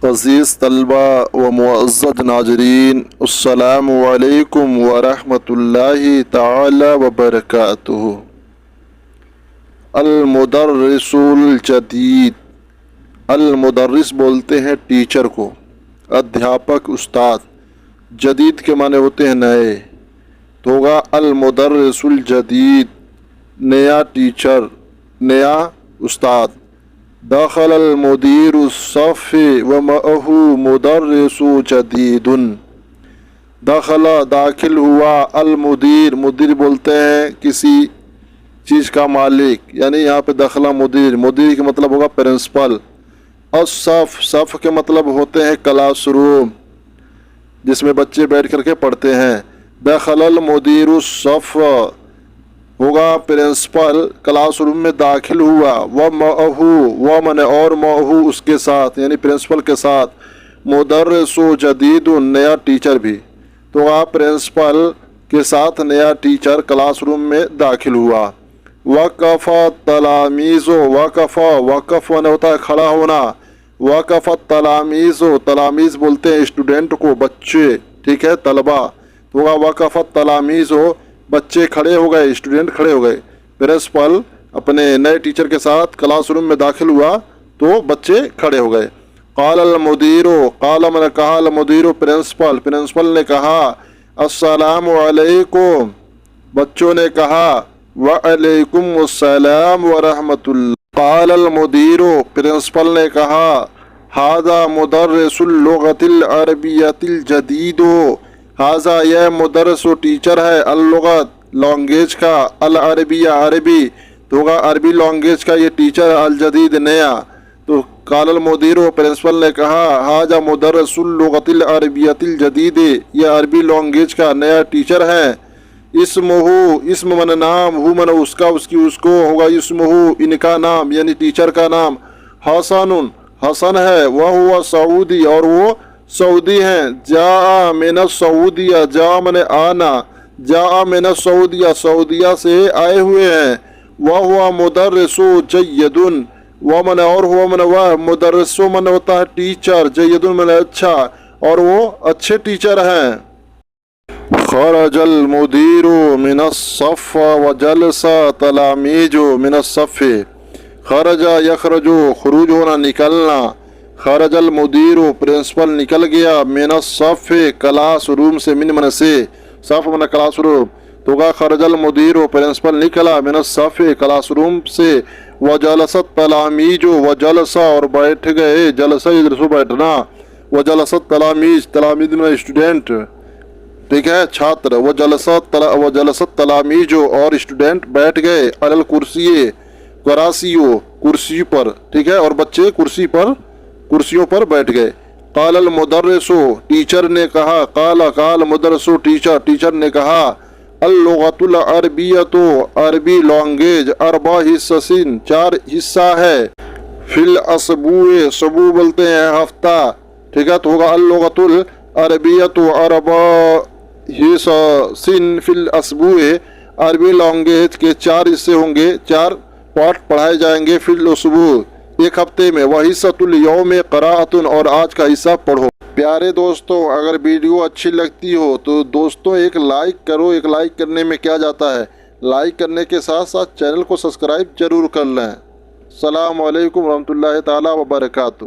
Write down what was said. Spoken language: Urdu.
عزیز طلبہ و معزز ناظرین، السلام علیکم ورحمۃ اللہ تعالی وبرکاتہ۔ المدرس الجدید، المدرس بولتے ہیں ٹیچر کو، ادھیاپک استاد، جدید کے معنی ہوتے ہیں نئے، تو ہوگا المدرس الجدید نیا ٹیچر، نیا استاد۔ دخل المدیر الصف ومعه مدرس جدید، دخل داخل ہوا، المدیر مدیر بولتے ہیں کسی چیز کا مالک، یعنی یہاں پہ دخلا مدیر، مدیر کا مطلب ہوگا پرنسپل۔ الصف، صف کے مطلب ہوتے ہیں کلاس روم، جس میں بچے بیٹھ کر کے پڑھتے ہیں۔ دخل المدیر الصف ہوگا پرنسپل کلاس روم میں داخل ہوا، ومعه، ومن اور معه اس کے ساتھ، یعنی پرنسپل کے ساتھ، مدرس جدید نیا ٹیچر بھی، تو آپ پرنسپل کے ساتھ نیا ٹیچر کلاس روم میں داخل ہوا۔ وقف تلامیذ، وقف، وقف ہوتا ہے کھڑا ہونا، وقف تلامیذ، تلامیذ بولتے ہیں اسٹوڈنٹ کو، بچے، ٹھیک ہے، طلبہ، تو وقف تلامیذ ہو، بچے کھڑے ہو گئے، اسٹوڈنٹ کھڑے ہو گئے۔ پرنسپل اپنے نئے ٹیچر کے ساتھ کلاس روم میں داخل ہوا تو بچے کھڑے ہو گئے۔ قال المدیر، قال میں نے کہا، المدیر پرنسپل، پرنسپل نے کہا، السلام علیکم، بچوں نے کہا وعلیکم السلام ورحمۃ اللہ۔ قال المدیر، پرنسپل نے کہا، ھذا مدرس اللغۃ العربیۃ الجدید، ھذا یہ مدرس و ٹیچر ہے، اللغت لینگویج کا، العربیہ عربی، تو ہوگا عربی لینگویج کا یہ ٹیچر، الجدید نیا۔ تو قال المدیر، پرنسپل نے کہا، ھذا مدرس اللغۃ العربیۃ الجدید، یہ عربی لینگویج کا نیا ٹیچر ہے۔ اسمہ، اسم من نام، ہو من اس کا، اس کی، اس کو، ہوگا اسمہ ان کا نام، یعنی ٹیچر کا نام، حسن، حسن ہے، وہو سعودی، اور وہ سعودی ہیں۔ جاء من السعودیہ، جاء من آنا، جاء من السعودیہ، سعودیہ سے آئے ہوئے ہیں۔ وہو مدرس جید، ومن اور ہوا من وہ، مدرس من ہوتا ہے ٹیچر، جید من اچھا، اور وہ اچھے ٹیچر ہیں۔ خرج المدیر من الصف وجلس تلامیذ من الصف، خرج یخرج، خروج ہونا، نکلنا، خرج المدیر، پرنسپل نکل گیا، من الصف کلاس روم سے، من سے، صف من کلاس روم، تو گا خرج المدیر، پرنسپل نکلا، من الصف کلاس روم سے، وجلس التلامیذ، وجلس اور بیٹھ گئے، جلسہ ادرسو بیٹھنا، وجلس التلامیذ، تلامیذ میں اسٹوڈنٹ، ٹھیک ہے، چھاتر، وجلس التلامیذ اور اسٹوڈنٹ بیٹھ گئے، علی الکرسی، کراسیوں، کرسی پر، ٹھیک ہے، اور بچے کرسی پر، کرسیوں پر بیٹھ گئے۔ قال المدرس، ٹیچر نے کہا، قال مدرس، ٹیچر نے کہا، اللغۃ العربیۃ، عربی لینگویج، اربع حصص، چار حصہ ہے، فی الاسبوع، اسبوع بولتے ہیں ہفتہ، ٹھیک ہے، تو ہوگا اللغۃ العربیۃ اربع حصص فی الاسبوع، عربی لینگویج کے چار حصے ہوں گے، چار پارٹ پڑھائے جائیں گے، فی الاسبوع ایک ہفتے میں، وحصۃ الیوم قراءۃ، اور آج کا حصہ پڑھو۔ پیارے دوستو، اگر ویڈیو اچھی لگتی ہو تو دوستو ایک لائک کرو، ایک لائک کرنے میں کیا جاتا ہے، لائک کرنے کے ساتھ ساتھ چینل کو سبسکرائب ضرور کر لیں۔ السلام علیکم ورحمۃ اللہ تعالی وبرکاتہ۔